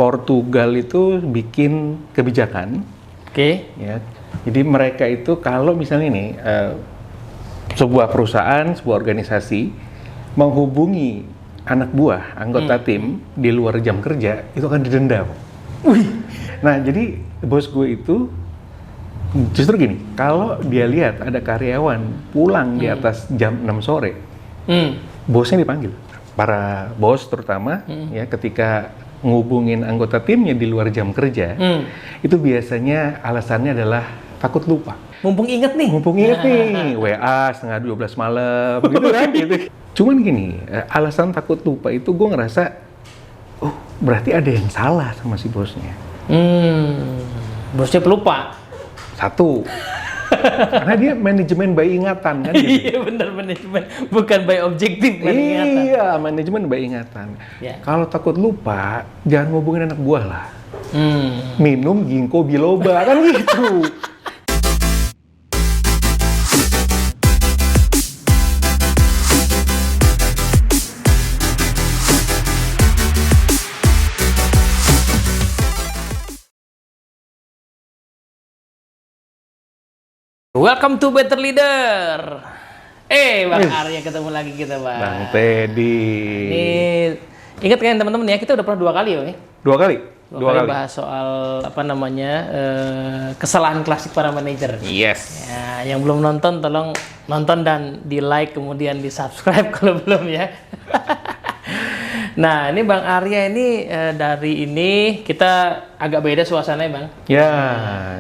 Portugal itu bikin kebijakan, ya. Jadi mereka itu kalau misalnya nih sebuah perusahaan, sebuah organisasi menghubungi anak buah, anggota tim di luar jam kerja, itu akan didenda. Wih. Nah, jadi bos gue itu justru gini, kalau dia lihat ada karyawan pulang di atas jam 6 sore, bosnya dipanggil. Para bos terutama, ya ketika ngubungin anggota timnya di luar jam kerja, itu biasanya alasannya adalah takut lupa. Mumpung inget nih, WA setengah 12 malam, gitu kan, gitu. Cuman gini, alasan takut lupa itu gue ngerasa, oh berarti ada yang salah sama si bosnya. Bosnya pelupa. Satu, karena dia manajemen by ingatan kan gitu. Iya benar, manajemen, bukan by objektif, by ingatan. Iya, manajemen by ingatan. Ya. Kalau takut lupa, jangan ngubungin anak buah lah. Minum ginkgo biloba, kan gitu. Welcome to Better Leader. Bang Arya ketemu lagi kita, Bang. Bang Teddy. Ini ingat kan teman-teman ya, kita udah pernah 2 kali ya, Bang? Dua kali Bahas soal kesalahan klasik para manajer. Yes. Ya, yang belum nonton tolong nonton dan di like kemudian di subscribe kalau belum ya. Nah, ini Bang Arya ini dari ini kita agak beda suasananya, Bang. Ya,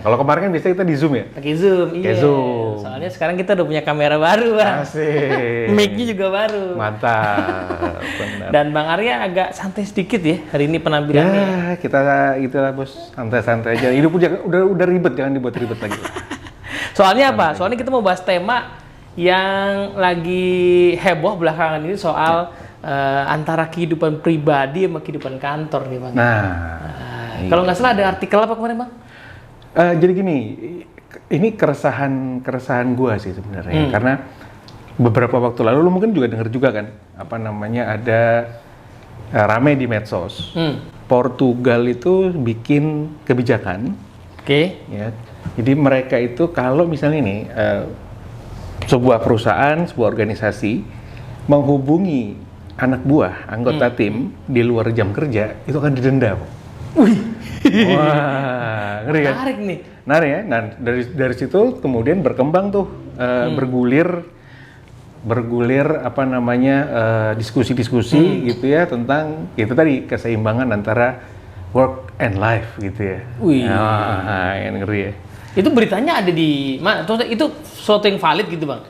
kalau kemarin kan biasanya kita di Zoom ya? Pakai Zoom, iya. Zoom. Soalnya sekarang kita udah punya kamera baru, Bang. Asik. Mic-nya juga baru. Mantap. Benar. Dan Bang Arya agak santai sedikit ya hari ini penampilannya. Ya, kita itulah bos, santai-santai aja. Hidup udah ribet, jangan dibuat ribet lagi. Soalnya apa? Soalnya kita mau bahas tema yang lagi heboh belakangan ini soal antara kehidupan pribadi sama kehidupan kantor nih, Bang. Kalau nggak salah ada artikel apa kemarin, Bang? Jadi gini, ini keresahan gua sih sebenarnya, karena beberapa waktu lalu lu mungkin juga dengar juga kan, ada rame di medsos. Portugal itu bikin kebijakan, ya. Jadi mereka itu kalau misalnya nih sebuah perusahaan, sebuah organisasi menghubungi anak buah, anggota tim di luar jam kerja, itu akan didenda. Wih. Wah, ngeri kan? Menarik nih. Menarik ya. Nah, dari situ kemudian berkembang tuh bergulir diskusi-diskusi gitu ya tentang itu tadi keseimbangan antara work and life gitu ya. Wih. Yang ngeri ya. Itu beritanya ada di mana? Itu sesuatu yang valid gitu, Bang?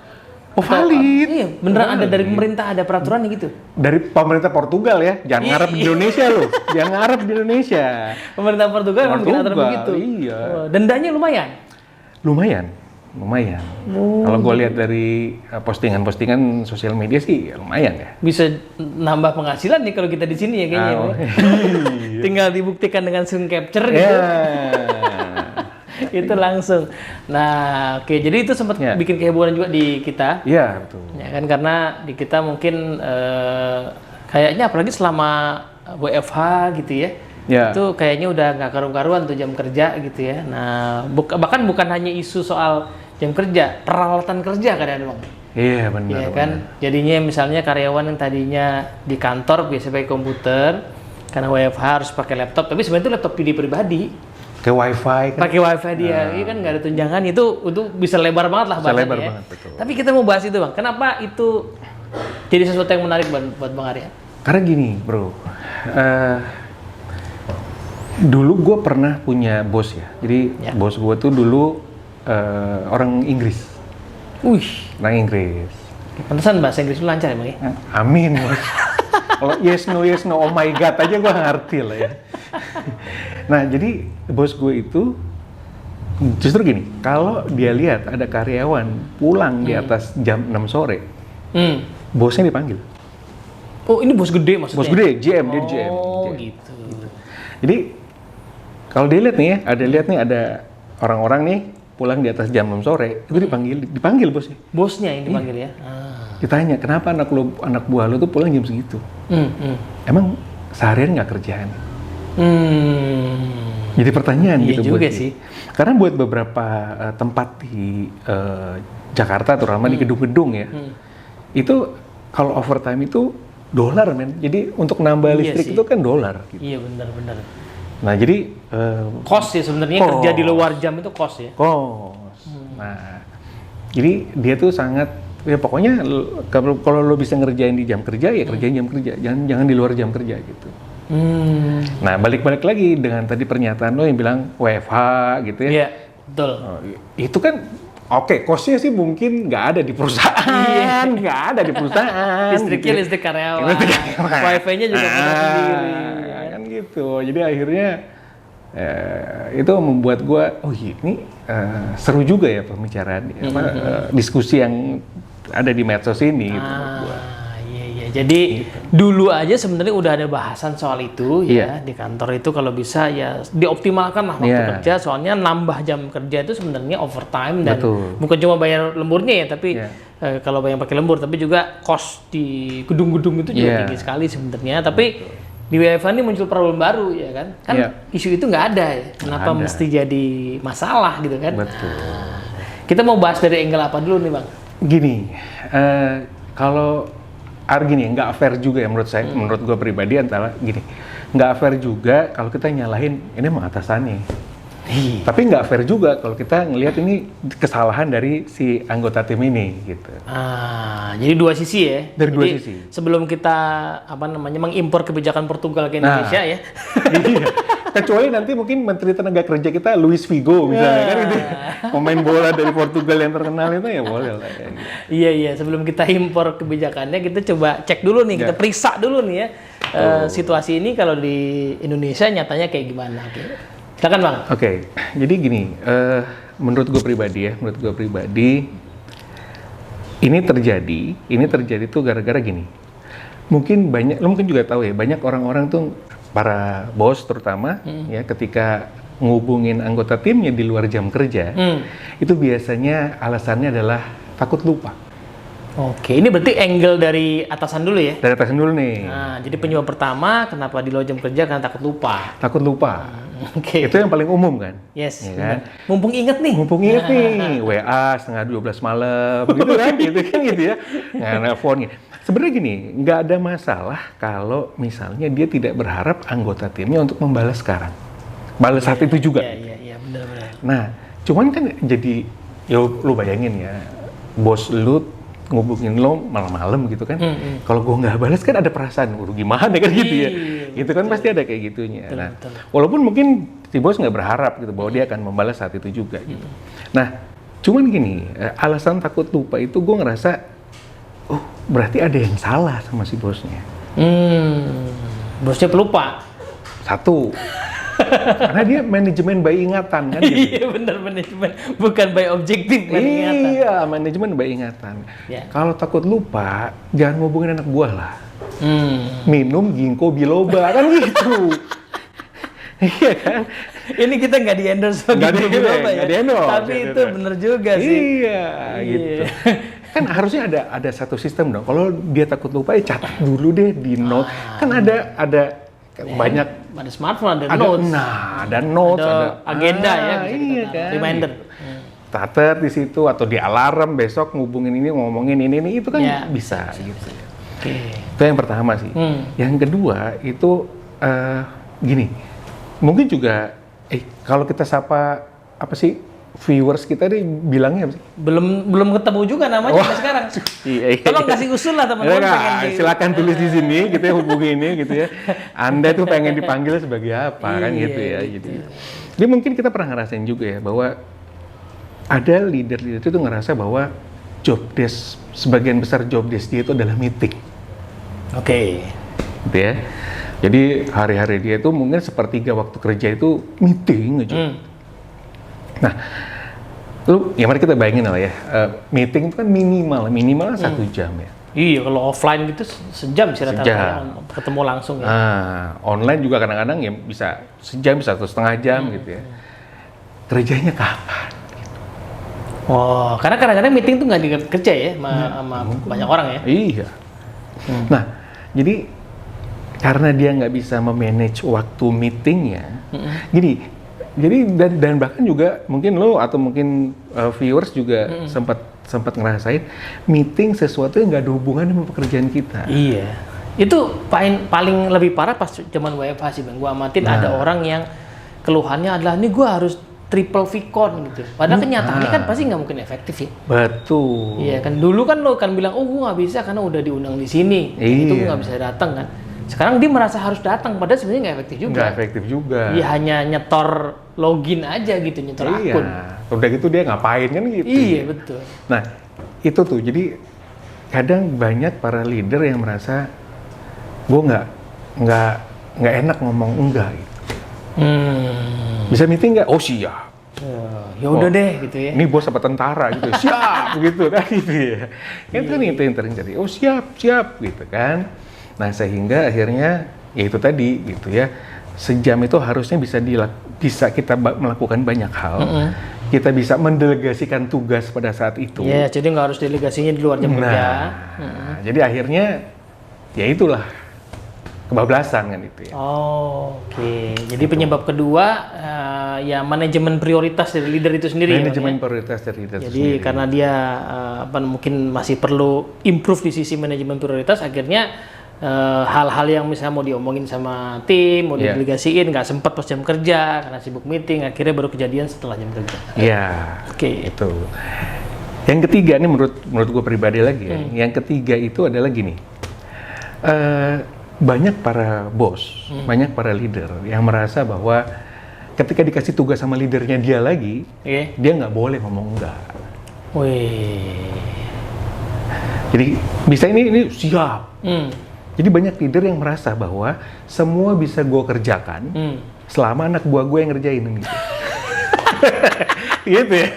Oh, valid. Iya, beneran ada dari pemerintah, ada peraturan gitu. Dari pemerintah Portugal ya, jangan ngarep di Indonesia loh. Jangan ngarep di Indonesia. Pemerintah Portugal memang bikin aturan begitu. Iya. Dendanya lumayan. Lumayan. Kalau gue lihat dari postingan sosial media sih lumayan ya. Bisa nambah penghasilan nih kalau kita di sini ya kayaknya. Tinggal dibuktikan dengan screen capture gitu. Itu langsung. Nah, oke. Jadi itu sempat bikin kehebohan juga di kita. Iya, betul. Ya kan, karena di kita mungkin kayaknya apalagi selama WFH gitu ya. Itu kayaknya udah nggak karu-karuan tuh jam kerja gitu ya. Nah, bahkan bukan hanya isu soal jam kerja, peralatan kerja kadang-kadang, Bang. Iya, benar. Iya kan? Jadinya misalnya karyawan yang tadinya di kantor biasa pakai komputer, karena WFH harus pakai laptop, tapi sebenarnya itu laptop pribadi. Pakai wifi dia, iya kan nggak ada tunjangan, itu bisa lebar banget lah bahasanya. Lebar banget, betul. Tapi kita mau bahas itu, Bang. Kenapa itu jadi sesuatu yang menarik buat Bang Arya? Karena gini, bro. Dulu gue pernah punya bos ya. Jadi bos gue tuh dulu orang Inggris. Orang Inggris. Pantesan bahasa Inggris lu lancar ya, Bang ya? Amin, bos. Kalau yes no, oh my god aja gue ngerti lah ya. Nah, jadi bos gue itu justru gini, kalau dia lihat ada karyawan pulang di atas jam 6 sore, bosnya dipanggil. Oh, ini bos gede maksudnya? Bos gede, GM, dia GM. Oh, gitu. Jadi, kalau dia lihat nih ya, ada orang-orang nih pulang di atas jam 6 sore, itu dipanggil bosnya. Bosnya yang dipanggil ya? Ditanya, kenapa anak buah lu tuh pulang jam segitu? Emang seharian nggak kerjaan? Jadi pertanyaan iya gitu juga buat sih. Karena buat beberapa tempat di Jakarta, terutama di gedung-gedung ya, itu kalau overtime itu $, men. Jadi untuk nambah listrik sih. itu kan $. Gitu. Iya benar-benar. Nah jadi Cost ya sebenarnya kerja di luar jam itu cost ya. Nah jadi dia tuh sangat ya pokoknya kalau lo bisa ngerjain di jam kerja ya kerjain jam kerja, jangan di luar jam kerja gitu. Nah balik lagi dengan tadi pernyataan lo yang bilang WFH gitu ya. Iya betul. Itu kan oke, cost-nya sih mungkin nggak ada di perusahaan, nggak ada di perusahaan. Listriknya gitu. listrik karyawan, wifi-nya juga punya sendiri. Kan gitu. Jadi akhirnya itu membuat gue, oh ini seru juga ya pembicaraan, diskusi yang ada di medsos ini. Gitu, Iya. Jadi dulu aja sebenarnya udah ada bahasan soal itu ya di kantor itu kalau bisa ya dioptimalkan lah waktu kerja. Soalnya nambah jam kerja itu sebenarnya overtime dan bukan cuma bayar lemburnya ya, tapi kalau bayar pakai lembur, tapi juga cost di gedung-gedung itu juga tinggi sekali sebenarnya. Tapi di WFH ini muncul problem baru ya kan? Kan isu itu nggak ada ya. Kenapa mesti jadi masalah gitu kan? Betul. Kita mau bahas dari angle apa dulu nih Bang? Gini, kalau gini, nggak fair juga ya menurut saya, menurut gue pribadi antara gini, nggak fair juga kalau kita nyalahin ini emang atasannya. Tapi nggak fair juga kalau kita ngelihat ini kesalahan dari si anggota tim ini gitu. Jadi dua sisi ya. Dari dua sisi. Sebelum kita mengimpor kebijakan Portugal ke Indonesia ya. Iya. Kecuali nanti mungkin Menteri Tenaga Kerja kita Luis Figo misalnya kan itu pemain bola dari Portugal yang terkenal itu ya boleh lah ya. Gitu. Iya. Sebelum kita impor kebijakannya kita coba cek dulu nih, kita periksa dulu nih ya situasi ini kalau di Indonesia nyatanya kayak gimana. Silakan Bang. Oke, jadi gini, menurut gue pribadi ini terjadi tuh gara-gara gini. Mungkin lo mungkin juga tahu ya, banyak orang-orang tuh para bos terutama ya ketika ngubungin anggota timnya di luar jam kerja, itu biasanya alasannya adalah takut lupa. Oke, ini berarti angle dari atasan dulu ya? Dari atasan dulu nih. Nah, jadi penyebab pertama kenapa di luar jam kerja karena takut lupa. Takut lupa. Oke. Itu yang paling umum kan? Yes. Ya kan? Mumpung inget nih. WA setengah 12 malam, gitu kan? gitu ya. Nah, nelfon gitu. Sebenarnya gini, nggak ada masalah kalau misalnya dia tidak berharap anggota timnya untuk membalas sekarang. Balas saat itu juga. Iya, benar-benar. Nah, cuman kan jadi, ya lu bayangin ya, bos lu ngubungin lo malam-malam gitu kan. Kalau gua nggak balas kan ada perasaan, gimana kan gitu ya. Itu kan pasti ada kayak gitunya. Betul. Walaupun mungkin si bos nggak berharap gitu bahwa dia akan membalas saat itu juga gitu. Nah, cuman gini, alasan takut lupa itu gua ngerasa, oh berarti ada yang salah sama si bosnya. Bosnya pelupa. Satu. Karena dia manajemen by ingatan kan gitu. Iya benar, manajemen bukan by objektif. Iya, manajemen by ingatan. Kalau takut lupa, jangan ngubungin anak buah lah. Minum ginkgo biloba kan gitu. Iya kan? Ini kita nggak di endorse ginkgo biloba ya. Tapi itu bener juga sih. Iya, gitu. Kan harusnya ada satu sistem dong. Kalau dia takut lupa ya catat dulu deh di note. Kan ada banyak, ada smartphone, ada notes. Nah, ada notes, ada agenda ya, iya kan? Reminder. Starter di situ atau di alarm besok ngubungin ini, ngomongin ini itu kan bisa gitu. Itu yang pertama sih. Yang kedua itu gini, mungkin juga kalau kita sapa apa sih viewers kita nih bilangnya apa sih? Belum ketemu juga namanya sampai sekarang. Iya. Tolong kasih usul lah teman-teman. Silakan tulis di sini gitu ya, hubungi ini gitu ya. Anda tuh pengen dipanggil sebagai apa kan gitu ya. Jadi mungkin kita pernah ngerasain juga ya bahwa ada leader-leader itu ngerasa bahwa job desk, sebagian besar job desk dia itu adalah meeting. Oke. Gitu ya. Jadi hari-hari dia itu mungkin sepertiga waktu kerja itu meeting aja. Nah, mari kita bayangin lah ya, meeting itu kan minimal 1 jam ya. Iya, kalau offline gitu sejam sih rata-rata ketemu langsung ya. Online juga kadang-kadang ya bisa sejam, bisa 1,5 jam gitu ya. Kerjanya kapan? Oh, karena kadang-kadang meeting tuh nggak dikerja ya sama banyak orang ya. Iya. Nah, jadi karena dia nggak bisa memanage waktu meetingnya. Gini, jadi dan bahkan juga mungkin lo atau mungkin viewers juga sempat ngerasain meeting sesuatu yang nggak ada hubungan dengan pekerjaan kita. Iya. Itu paling lebih parah pas zaman WFH sih Bang. Gua amatin ada orang yang keluhannya adalah nih gua harus triple VCon gitu. Padahal kenyataannya kan pasti nggak mungkin efektif ya. Betul. Iya kan, dulu kan lo kan bilang, oh gua nggak bisa karena udah diundang di sini. Itu gua nggak bisa datang kan. Sekarang dia merasa harus datang, padahal sebenarnya nggak efektif juga. Nggak efektif juga. Iya, hanya nyetor login aja gitu, nyetor akun. Udah gitu dia ngapain kan gitu. Iya betul. Nah itu tuh, jadi kadang banyak para leader yang merasa gue nggak enak ngomong enggak gitu. Bisa meeting nggak? Oh siap. Ya udah deh gitu ya. Ini bos apa tentara gitu, siap gitu kan gitu ya. Kan itu yang terjadi. Oh siap gitu kan. Nah sehingga akhirnya ya itu tadi gitu ya. Sejam itu harusnya bisa kita melakukan banyak hal. Kita bisa mendelegasikan tugas pada saat itu. Iya, jadi nggak harus delegasinya di luar jam kerja. Jadi akhirnya ya itulah kebablasan kan itu ya. Oke. Jadi penyebab kedua ya manajemen prioritas dari leader itu sendiri. Manajemen prioritas dari leader itu Jadi sendiri. karena dia mungkin masih perlu improve di sisi manajemen prioritas, akhirnya hal-hal yang misalnya mau diomongin sama tim, mau didelegasiin, nggak sempat pas jam kerja karena sibuk meeting, akhirnya baru kejadian setelah jam kerja. Iya. Oke. Itu. Yang ketiga ini menurut gue pribadi lagi ya. Yang ketiga itu adalah gini. Banyak para bos, banyak para leader yang merasa bahwa ketika dikasih tugas sama leadernya dia lagi, dia nggak boleh ngomong enggak. Wih. Jadi bisa ini siap. Jadi banyak leader yang merasa bahwa semua bisa gue kerjakan selama anak buah gue yang ngerjain gitu. Gitu ya.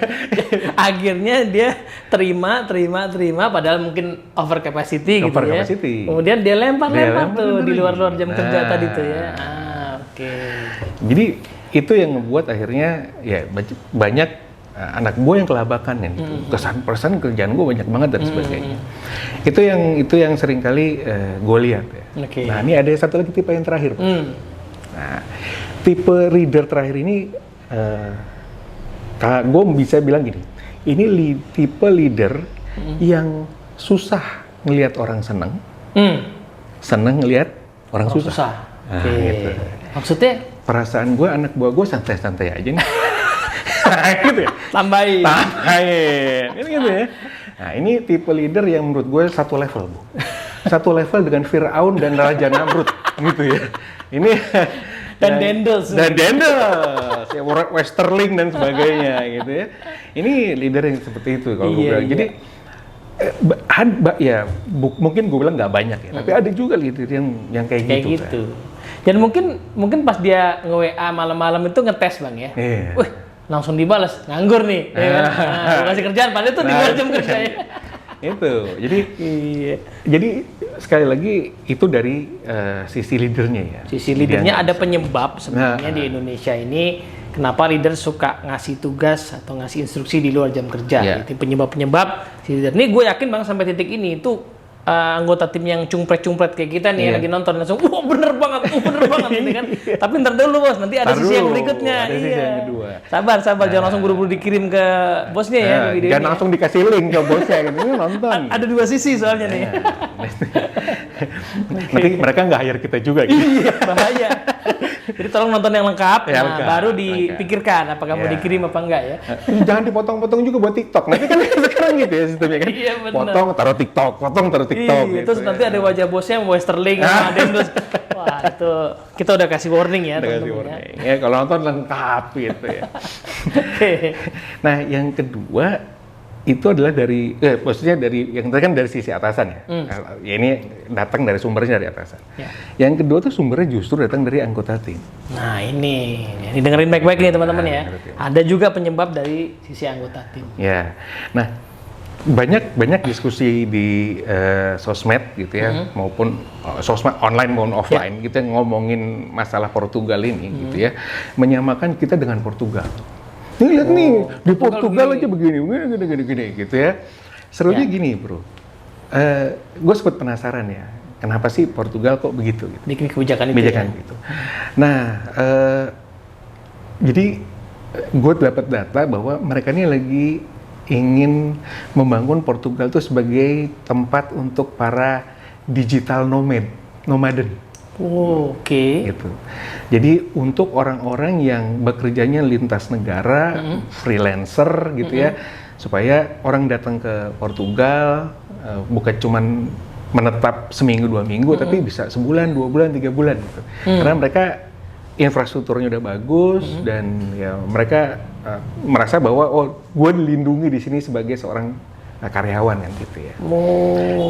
Akhirnya dia terima padahal mungkin over capacity gitu ya. Kemudian dia lempar tuh di luar jam kerja tadi tuh ya. Oke. Jadi itu yang membuat akhirnya ya banyak anak gue yang kelabakan kan gitu. Kesan kerjaan gue banyak banget dan sebagainya. Itu yang sering kali gue lihat ya. Nah, ini ada satu lagi tipe yang terakhir. Nah, tipe leader terakhir ini gue bisa bilang gini, ini tipe leader yang susah ngelihat orang seneng ngelihat orang susah. Nah, gitu. Maksudnya? Perasaan gue, anak buah gue santai-santai aja nih. Gitu ya? Tambahin. Ini gitu ya. Nah ini tipe leader yang menurut gue satu level, Bu. Satu level dengan Fir'aun dan Raja Namrud, gitu ya. Ini dan Dendels, ya Westerling dan sebagainya gitu ya. Ini leader yang seperti itu kalau gue bilang. Jadi mungkin gue bilang nggak banyak ya, tapi ada juga leader yang kayak gitu. Kan. Dan mungkin pas dia nge-WA malam-malam itu ngetes Bang ya. Wih, langsung dibalas, nganggur nih. Kasih kerjaan, padahal itu di luar jam kerja ya. Itu, jadi sekali lagi itu dari sisi leadernya ya. Sisi leadernya ada penyebab sebenarnya di Indonesia ini kenapa leader suka ngasih tugas atau ngasih instruksi di luar jam kerja. Itu penyebab-penyebab si leader. Ini gue yakin Bang sampai titik ini itu anggota tim yang cumpret kayak kita nih lagi nonton langsung, wah bener banget ini kan. Tapi ntar dulu bos, nanti ada sisi yang berikutnya. Ada sisi yang kedua. Sabar, jangan langsung buru-buru dikirim ke bosnya ya. Jangan langsung dikasih link ke bosnya, gitu. Nonton. Ada dua sisi soalnya nih. Nanti mereka nggak hire kita juga gitu. Iya, bahaya. Jadi tolong nonton yang lengkap, baru dipikirkan apakah mau dikirim apa enggak ya. Jangan dipotong-potong juga buat TikTok. Nanti kan sekarang gitu ya sistemnya kan. Iya, potong taruh TikTok. Iya, gitu. Terus nanti ada wajah bosnya Westerling sama Dendels. Wah, itu kita udah kasih warning ya. Udah kasih warning. Ya, kalau nonton lengkap gitu ya. Nah, yang kedua itu adalah maksudnya dari yang tadi kan dari sisi atasan ya. Ya ini datang dari sumbernya dari atasan. Yang kedua tuh sumbernya justru datang dari anggota tim. Nah ini dengerin baik-baik nih teman-teman ya. Ada juga penyebab dari sisi anggota tim. Ya, nah banyak diskusi di sosmed gitu ya, maupun sosmed online maupun offline kita ngomongin masalah Portugal ini gitu ya, menyamakan kita dengan Portugal. Nih lihat nih di Portugal aja begini gitu ya. Serunya gini bro, gue sempat penasaran ya, kenapa sih Portugal kok begitu? Gitu. Bikin kebijakan itu. Kebijakan gitu. Nah, jadi gue dapat data bahwa mereka ini lagi ingin membangun Portugal itu sebagai tempat untuk para digital nomaden. Oh, oke. Gitu. Jadi untuk orang-orang yang bekerjanya lintas negara, freelancer gitu ya, supaya orang datang ke Portugal bukan cuman menetap seminggu 2 minggu, tapi bisa sebulan, 2 bulan, 3 bulan gitu. Karena mereka infrastrukturnya udah bagus dan ya mereka merasa bahwa gue dilindungi di sini sebagai seorang karyawan kan gitu ya.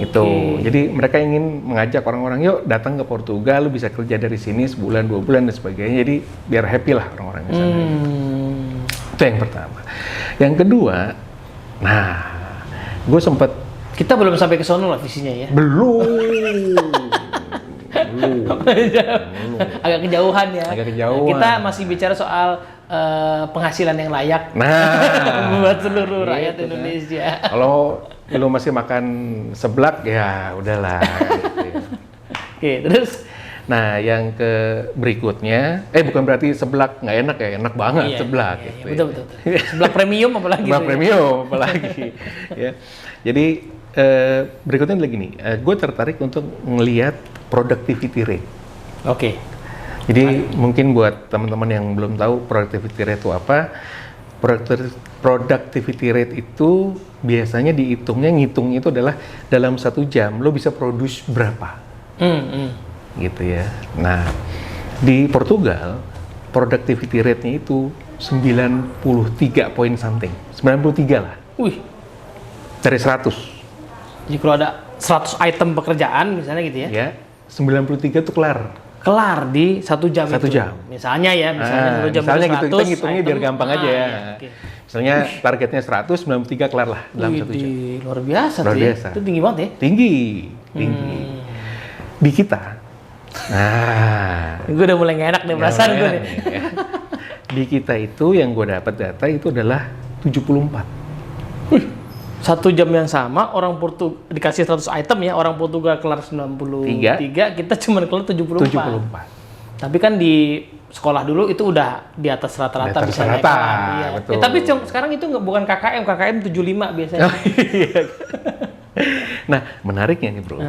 Gitu. Jadi mereka ingin mengajak orang-orang, yuk datang ke Portugal, lu bisa kerja dari sini sebulan, 2 bulan dan sebagainya. Jadi biar happy lah orang-orang di sana. Itu yang pertama. Yang kedua, nah, gue sempat kita belum sampai ke sono lah visinya ya. Belum. Agak kejauhan ya. Agak kejauhan. Kita masih bicara soal penghasilan yang layak buat seluruh rakyat Indonesia. Kalau lu masih makan seblak ya udahlah. Gitu ya. Oke, terus. Nah, yang ke berikutnya, bukan berarti seblak nggak enak ya, enak banget seblak. Iya, gitu. Betul. Seblak premium apalagi. Seblak premium apalagi. Ya. Jadi berikutnya lagi nih, gue tertarik untuk ngelihat productivity rate. Oke. Jadi mungkin buat teman-teman yang belum tahu productivity rate itu apa, productivity rate itu biasanya ngitung itu adalah dalam 1 jam lo bisa produce berapa, gitu ya. Nah di Portugal productivity rate-nya itu 93 point something, 93 lah. Wih. Dari 100. Jadi kalau ada 100 item pekerjaan misalnya gitu ya? Ya, 93 itu kelar di 1 jam. 1 jam. Misalnya 1 jam misalnya itu 100 gitu, kita ngitungnya biar gampang aja ya. Okay. Misalnya targetnya 100, 93 kelar lah dalam 1 jam. Luar biasa. Luar biasa. Itu tinggi banget ya? Tinggi. Di kita. Nah. Gue udah mulai gak enak nih perasaan gue nih. Ya. Di kita itu yang gue dapat data itu adalah 74. 1 jam yang sama, orang dikasih 100 item ya, orang Portugal kelar 93, kita cuma kelar 74. Tapi kan di sekolah dulu itu udah di atas rata-rata bisa naik kelar. Iya. Betul. Tapi sekarang itu bukan KKM 75 biasanya. Nah, menariknya nih bro,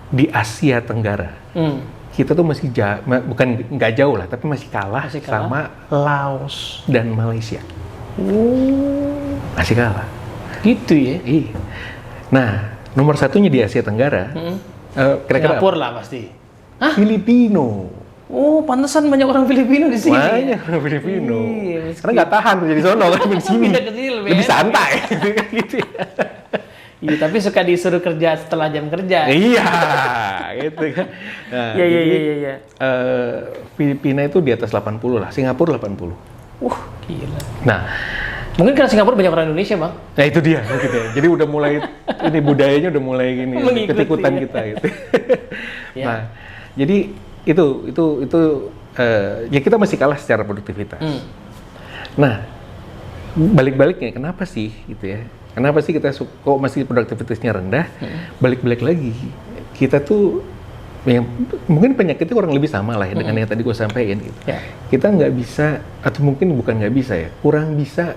di Asia Tenggara, kita tuh masih bukan nggak jauh lah, tapi masih kalah sama Laos dan Malaysia. Masih kalah. Gitu ya? Iya. Nah, nomor 1-nya di Asia Tenggara, kira-kira Singapura lah pasti. Hah? Filipino. Oh, pantesan banyak orang Filipino di sini. Banyak orang Filipino. Karena nggak tahan kerja di sono kan di sini. Lebih santai, gitu. Iya, tapi suka disuruh kerja setelah jam kerja. Iya, gitu kan. Nah, iya. Filipina itu di atas 80 lah, Singapura 80. Gila. Nah, mungkin karena Singapura banyak orang Indonesia, Bang. Nah itu dia, gitu ya. Jadi udah mulai ini budayanya udah mulai gini, ketikutan kita gitu. Ya. Nah, jadi itu ya kita masih kalah secara produktivitas. Nah, balik-baliknya kenapa sih gitu ya? Kenapa sih kita kok masih produktivitasnya rendah? Balik-balik lagi, kita tuh yang mungkin penyakitnya kurang lebih sama lah ya dengan yang tadi gue sampaikan gitu. Ya. Kita nggak bisa, atau mungkin bukan nggak bisa ya, kurang bisa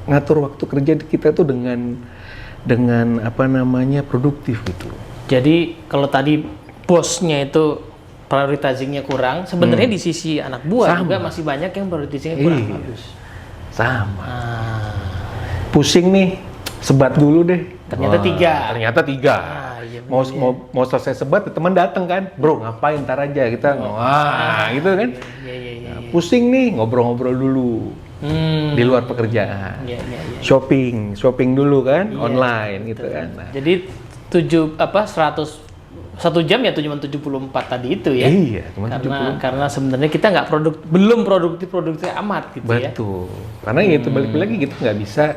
ngatur waktu kerja kita tuh dengan apa namanya produktif gitu. Jadi kalau tadi bosnya itu prioritizingnya kurang, sebenarnya di sisi anak buah juga masih banyak yang prioritizingnya kurang bagus. Sama. Pusing nih, sebat dulu deh. Ternyata 3. Ternyata 3. Iya mau selesai sebat, teman datang kan, bro ngapain ntar aja kita, gitu kan. Iya. Nah, pusing nih, ngobrol-ngobrol dulu. Di luar pekerjaan, shopping dulu kan, online gitu kan. Nah. Jadi 100 jam ya cuma 74 tadi itu ya. Iya, cuma 74. Karena sebenarnya kita belum produktif amat gitu ya. Betul. Karena itu balik lagi kita nggak bisa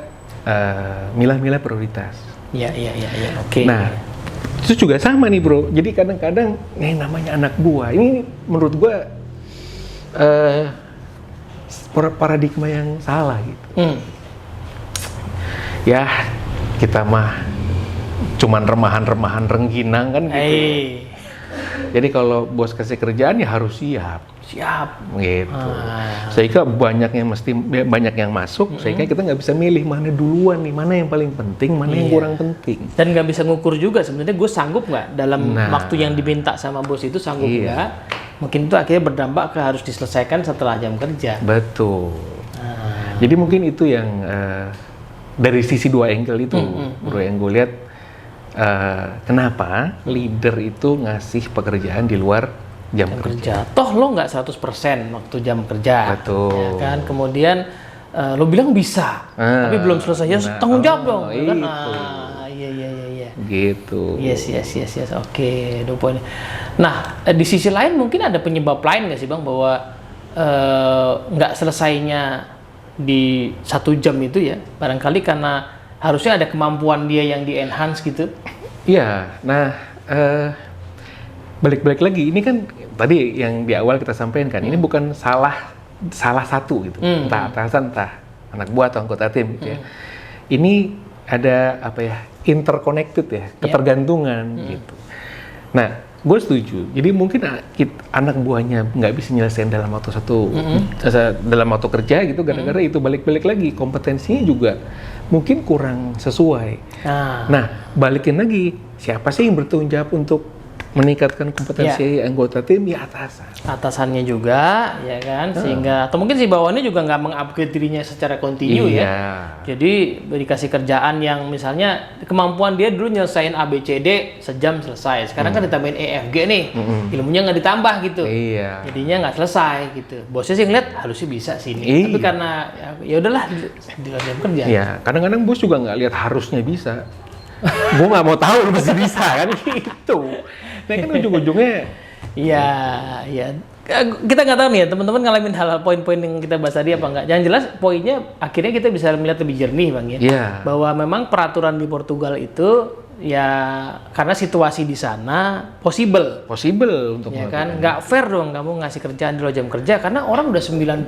milah-milah prioritas. Iya. Oke. Nah, itu juga sama nih bro. Jadi kadang-kadang namanya anak buah ini menurut gua paradigma yang salah gitu. Ya, kita mah cuman remahan-remahan rengginang kan gitu. Jadi kalau bos kasih kerjaan ya harus siap. Siap. Gitu. Sehingga banyak yang masuk, sehingga kita nggak bisa milih mana duluan nih, mana yang paling penting, mana yang kurang penting. Dan nggak bisa ngukur juga sebenarnya gue sanggup nggak dalam waktu yang diminta sama bos itu, sanggup nggak. Mungkin itu akhirnya berdampak ke harus diselesaikan setelah jam kerja. Betul. Jadi mungkin itu yang dari sisi dua angle itu, bro, yang gue lihat kenapa leader itu ngasih pekerjaan di luar jam kerja. Toh lo nggak 100% waktu jam kerja. Betul. Ya kan? Kemudian lo bilang bisa, tapi belum selesai, ya tanggung jawab dong. Itu. Kan? Iya. Gitu. Yes. Oke, 2 poin. Nah, di sisi lain mungkin ada penyebab lain nggak sih Bang, bahwa nggak selesainya di 1 jam itu ya, barangkali karena harusnya ada kemampuan dia yang di-enhance gitu. Iya, nah balik lagi, ini kan tadi yang di awal kita sampaikan kan, ini bukan salah satu gitu, entah atasan, entah anak buah atau anggota tim gitu ya. Ini ada interconnected ya, ketergantungan gitu. Nah, gue setuju. Jadi mungkin anak buahnya nggak bisa nyelesain dalam waktu dalam waktu kerja gitu, gara-gara itu balik lagi kompetensinya juga mungkin kurang sesuai. Nah, balikin lagi, siapa sih yang bertanggung jawab untuk meningkatkan kompetensi anggota tim? Ya atasannya juga, ya kan, sehingga atau mungkin si bawahannya juga nggak mengupgrade dirinya secara kontinu ya. Jadi dikasih kerjaan yang misalnya kemampuan dia dulu nyelesain ABCD sejam selesai, sekarang kan ditambahin EFG nih, ilmunya nggak ditambah gitu, jadinya nggak selesai gitu. Bosnya sih ngeliat harusnya bisa sih ini, tapi karena ya udahlah di luar jam kerja. Iya, kadang-kadang bos juga nggak lihat harusnya bisa. Gue nggak mau tahu lu mesti bisa kan gitu. Nah kan ujung-ujungnya iya. Kita nggak tahu nih ya, teman-teman ngalamin hal-hal poin-poin yang kita bahas tadi apa enggak. Yang jelas poinnya akhirnya kita bisa melihat lebih jernih Bang ya. Bahwa memang peraturan di Portugal itu ya karena situasi di sana possible untuk ya kan, nggak fair dong kamu ngasih kerjaan di luar jam kerja karena orang udah 93%,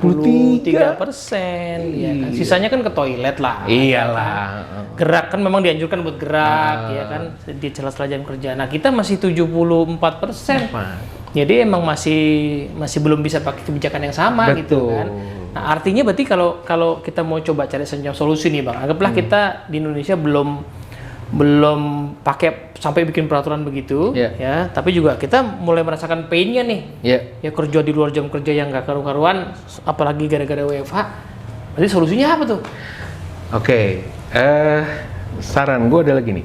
ya kan, sisanya kan ke toilet lah. Iyalah. Kan? Gerak kan memang dianjurkan buat gerak, ya kan, di sela-sela jam kerja. Nah kita masih 74%. Jadi emang masih belum bisa pakai kebijakan yang sama. Betul. Gitu kan. Nah artinya berarti kalau kita mau coba cari solusi nih Bang, anggaplah kita di Indonesia belum pakai sampai bikin peraturan begitu, ya, tapi juga kita mulai merasakan pain-nya nih, ya kerja di luar jam kerja yang nggak karu-karuan, apalagi gara-gara WFH. Berarti solusinya apa tuh? Oke, saran gue adalah gini,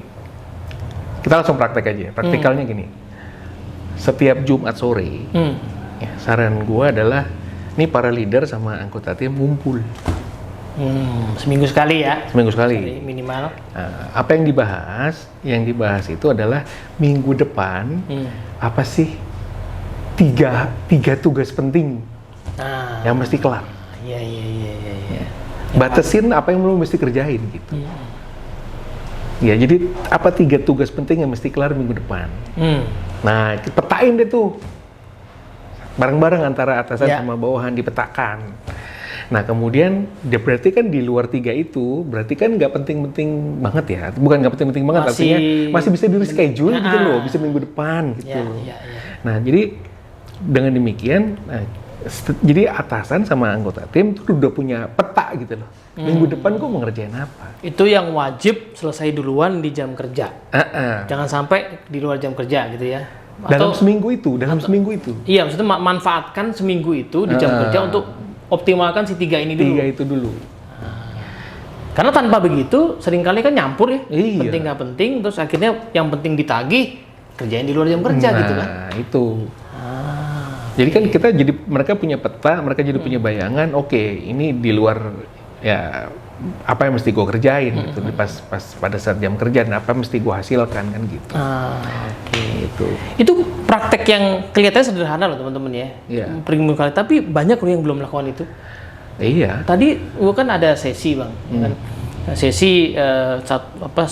kita langsung praktek aja, praktikalnya gini, setiap Jumat sore, ya, saran gue adalah, nih para leader sama anggota tim ngumpul. Seminggu sekali ya? Seminggu sekali. Minimal. Apa yang dibahas? Yang dibahas itu adalah minggu depan, apa sih tiga tugas penting yang mesti kelar. Iya. Batasin apa yang lo mesti kerjain gitu. Ya, jadi apa 3 tugas penting yang mesti kelar minggu depan. Nah, petain deh tuh. Bareng-bareng antara atasan sama bawahan dipetakan. Nah kemudian dia berarti kan di luar 3 itu berarti kan nggak penting-penting banget ya, bukan nggak penting-penting banget, artinya masih bisa di reschedule gitu loh, bisa minggu depan gitu. Nah jadi dengan demikian, jadi atasan sama anggota tim tuh udah punya peta gitu loh, minggu depan gue mau ngerjain apa. Itu yang wajib selesai duluan di jam kerja, jangan sampai di luar jam kerja gitu ya. Dalam seminggu itu. Iya, maksudnya manfaatkan seminggu itu di jam kerja untuk optimalkan si 3 ini dulu. 3 itu dulu. Karena tanpa begitu seringkali kan nyampur ya. Penting nggak penting, terus akhirnya yang penting ditagih, kerjain di luar jam kerja gitu kan. Nah, itu. Jadi kan mereka punya peta, mereka jadi punya bayangan, oke, ini di luar ya apa yang mesti gue kerjain gitu pas pada saat jam kerja, dan apa yang mesti gue hasilkan kan gitu. Gitu. Itu praktek yang kelihatannya sederhana loh teman-teman ya. Premium kali, tapi banyak loh yang belum melakukan itu. Iya. Tadi gue kan ada sesi Bang, kan? Sesi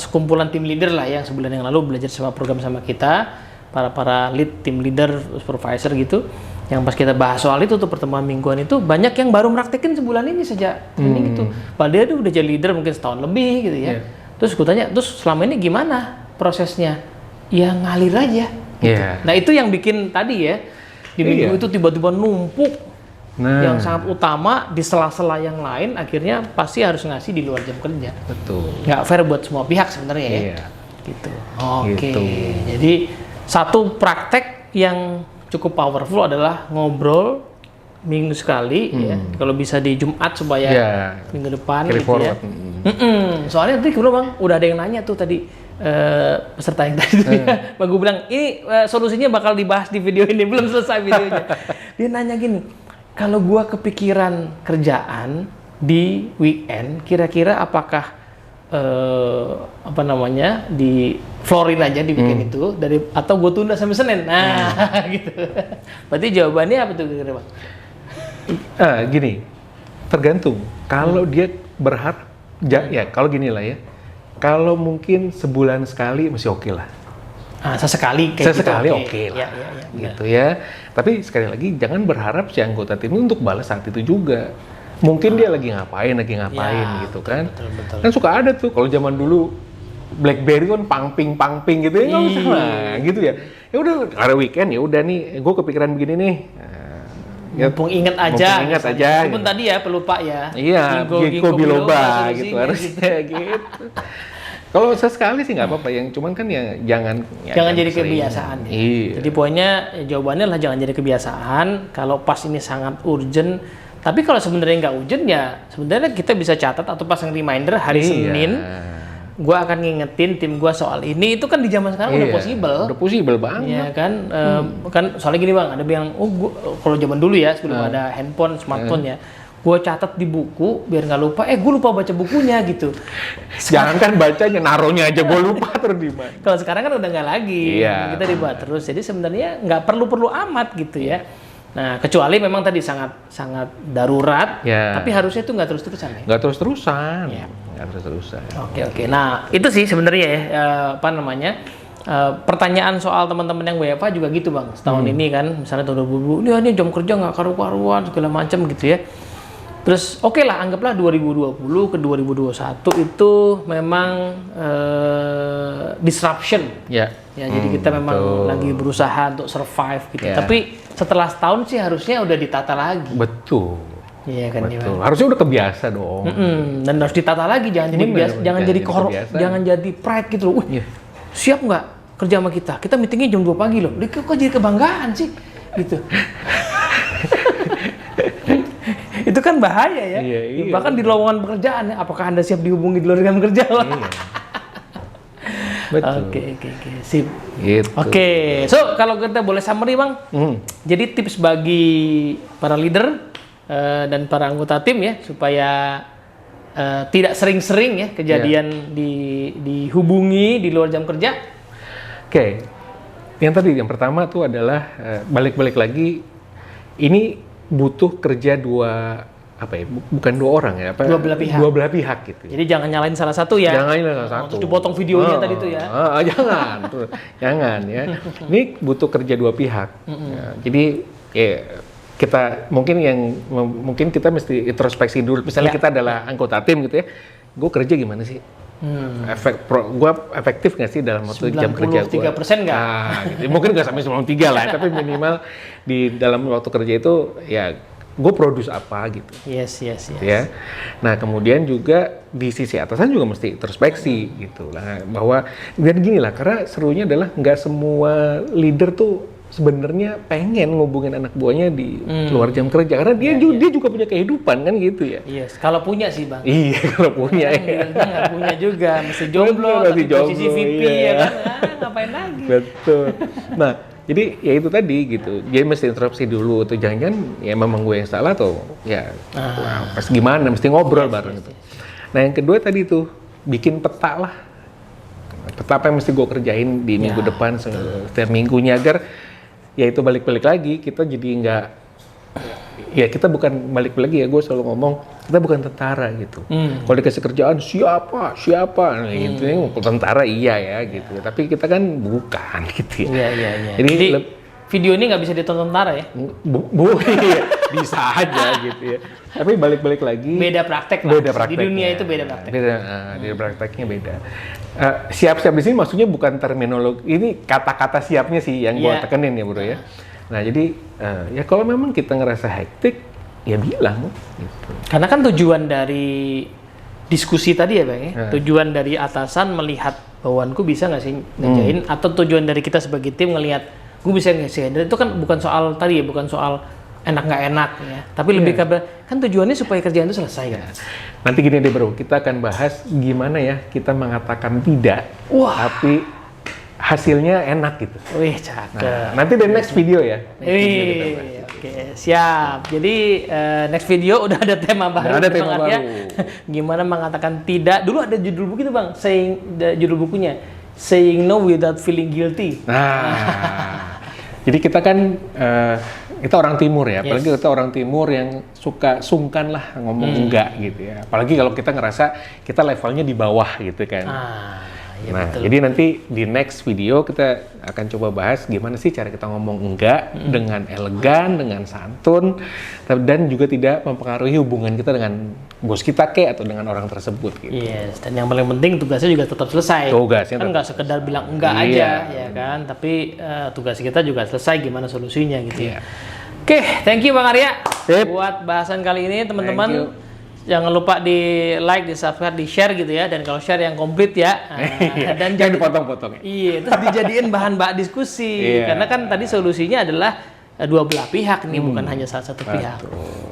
sekumpulan tim leader lah yang sebulan yang lalu belajar sama program sama kita, para lead tim leader, supervisor gitu. Yang pas kita bahas soal itu tuh pertemuan mingguan itu, banyak yang baru praktekin sebulan ini sejak ini gitu. Padahal dia udah jadi leader mungkin setahun lebih gitu ya. Terus gue tanya, terus selama ini gimana prosesnya? Ya ngalir aja. Gitu. Iya. Nah itu yang bikin tadi ya di minggu itu tiba-tiba numpuk yang sangat utama di sela-sela yang lain, akhirnya pasti harus ngasih di luar jam kerja. Betul. Nggak fair buat semua pihak sebenarnya ya. Iya. Gitu. Oke. Gitu. Jadi satu praktek yang cukup powerful adalah ngobrol minggu sekali ya. Kalau bisa di Jumat supaya minggu depan carry gitu forward. ya. Soalnya tadi gimana Bang? Udah ada yang nanya tuh tadi peserta yang tadi tuh ya. Bang gue bilang ini solusinya bakal dibahas di video ini, belum selesai videonya. Dia nanya gini, kalau gua kepikiran kerjaan di weekend, kira-kira apakah apa namanya di floorin aja di weekend itu atau gue tunda sampai Senin? Nah, gitu. Berarti jawabannya apa tuh kira-kira Bang? Gini, tergantung. Kalau dia berharap, ya kalau gini lah ya. Kalau mungkin sebulan sekali masih oke lah. Sesekali kayak Sesekali gitu. oke lah. Ya, gitu ya. Tapi sekali lagi jangan berharap si anggota tim untuk balas saat itu juga. Mungkin dia lagi ngapain gitu kan. Betul. Kan suka ada tuh kalau zaman dulu BlackBerry kan pangping gitu ya, nggak usah lah gitu ya. Ya udah hari weekend ya udah nih, gue kepikiran begini nih. Mumpung inget aja. Meskipun gitu. Tadi ya pelupa ya. Iya, ginkgo biloba gitu harusnya gitu. Kalau sesekali sih nggak apa-apa, yang cuman kan ya jangan jadi kebiasaan. Iya. Jadi poinnya jawabannya lah jangan jadi kebiasaan. Kalau pas ini sangat urgent, tapi kalau sebenarnya nggak urgent ya sebenarnya kita bisa catat atau pasang reminder hari Senin. Gua akan ngingetin tim gua soal ini, itu kan di zaman sekarang udah possible banget. Iya kan, kan soalnya gini Bang, ada yang kalau zaman dulu ya sebelum ada handphone, smartphone ya, gua catat di buku biar nggak lupa. Gua lupa baca bukunya gitu. Jangan kan bacanya, naruhnya aja gua lupa terus di mana. Kalau sekarang kan udah nggak lagi, kita dibuat terus. Jadi sebenarnya nggak perlu amat gitu ya. Nah, kecuali memang tadi sangat darurat, tapi harusnya itu nggak terus-terusan ya? Nggak terus-terusan. Nggak terus-terusan. Oke. Nah, itu sih sebenarnya ya, pertanyaan soal teman-teman yang WFH juga gitu Bang. Setahun ini kan, misalnya tahun 2020, ini jam kerja nggak karu-karuan, segala macam gitu ya. Terus oke lah, anggaplah 2020 ke 2021 itu memang disruption. Ya, jadi kita memang lagi berusaha untuk survive gitu. Tapi setelah setahun sih harusnya udah ditata lagi. Betul. Iya kan. Betul. Harusnya udah kebiasa dong. Dan harus ditata lagi, jangan jadi biasa, jangan jadi pride gitu loh. Siap nggak kerja sama kita? Kita meetingnya jam 2 pagi loh. Kok jadi kebanggaan sih? Gitu. Itu kan bahaya ya. Iya. Bahkan di lowongan pekerjaan ya, apakah Anda siap dihubungi di luar jam kerja? Iya. Betul. Oke. Sip. Gitu. Oke. So, kalau kita boleh summary Bang. Jadi tips bagi para leader dan para anggota tim ya supaya tidak sering-sering ya kejadian dihubungi di luar jam kerja. Oke. Yang pertama tuh adalah balik-balik lagi, ini butuh kerja bukan dua orang ya, dua belah pihak gitu. Jadi jangan nyalain salah satu ya. Jangan nyalain salah satu. Untuk dipotong videonya tadi tuh ya. Jangan ya. Ini butuh kerja dua pihak. Jadi kita mungkin kita mesti introspeksi dulu. Misalnya kita adalah anggota tim gitu ya. Gue kerja gimana sih? Gue efektif nggak sih dalam waktu jam kerja gue? 93% nggak? Gitu. Mungkin nggak sampai 93 lah, tapi minimal di dalam waktu kerja itu ya gue produce apa gitu. Yes. Ya. Nah kemudian juga di sisi atasan juga mesti introspeksi gitu lah, bahwa dan gini lah, karena serunya adalah nggak semua leader tuh sebenarnya pengen ngubungin anak buahnya di luar jam kerja, karena dia juga punya kehidupan kan gitu ya. Yes, kalau punya sih Bang. Iya, kalau punya ya. Nggak punya juga, mesti jomblo, tapi posisi VP ya kan, ngapain lagi. Betul. Nah, jadi ya itu tadi gitu, dia mesti interupsi dulu, atau jangan-jangan ya memang gue yang salah atau ya pas gimana, mesti ngobrol bareng gitu. Nah yang kedua tadi tuh, bikin peta lah. Peta apa yang mesti gue kerjain di minggu depan, setiap minggunya, agar ya itu balik-balik lagi, kita jadi nggak, ya kita bukan balik lagi ya, gue selalu ngomong, kita bukan tentara gitu. Kalau dikasih kerjaan, siapa, nah, gitu, tentara iya ya gitu, tapi kita kan bukan gitu ya. Iya. Jadi video ini nggak bisa ditonton tentara ya? Iya, bisa aja gitu ya. Tapi balik-balik lagi. Beda praktek lah. Beda prakteknya. Di dunia itu beda praktek. Di prakteknya beda. Siap-siap di sini maksudnya bukan terminologi. Ini kata-kata siapnya sih yang gua tekenin ya bro ya. Nah jadi ya kalau memang kita ngerasa hektik, ya bilang gitu. Karena kan tujuan dari diskusi tadi ya Bang ya, tujuan dari atasan melihat bawahanku bisa nggak sih ngerjain, atau tujuan dari kita sebagai tim ngelihat gue bisa nggak sih, dan itu kan bukan soal tadi ya, bukan soal enak nggak enak ya, tapi lebih ke kan tujuannya supaya kerjaan itu selesai kan. Nanti gini deh bro, kita akan bahas gimana ya kita mengatakan tidak, tapi hasilnya enak gitu. Wih cakep. Nah, nanti di next video ya. Oke, siap. Jadi next video udah ada tema baru. Ada tema baru. Gimana mengatakan tidak? Dulu ada judul buku itu bang, judul bukunya Saying No Without Feeling Guilty. Nah, jadi kita kan kita orang timur ya, apalagi kita orang timur yang suka sungkan lah ngomong enggak gitu ya. Apalagi kalau kita ngerasa kita levelnya di bawah gitu kan. Ya nah, betul. jadi nanti di next video kita akan coba bahas gimana sih cara kita ngomong enggak dengan elegan, dengan santun, dan juga tidak mempengaruhi hubungan kita dengan bos kita atau dengan orang tersebut. Gitu. Yes, dan yang paling penting tugasnya juga tetap selesai. Tugasnya kan nggak sekedar bilang enggak aja, ya kan? Tapi tugas kita juga selesai, gimana solusinya gitu ya. Oke, thank you Bang Arya buat bahasan kali ini teman-teman. Jangan lupa di like, di subscribe, di share gitu ya. Dan kalau share yang komplit ya. Dan jangan dipotong-potong. Iya, terus dijadiin bahan diskusi. Karena kan tadi solusinya adalah dua belah pihak nih, bukan hanya salah satu pihak.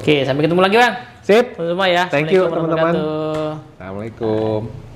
Oke, sampai ketemu lagi Bang. Sip. Semua ya. Thank you teman-teman. Assalamualaikum. Assalamualaikum.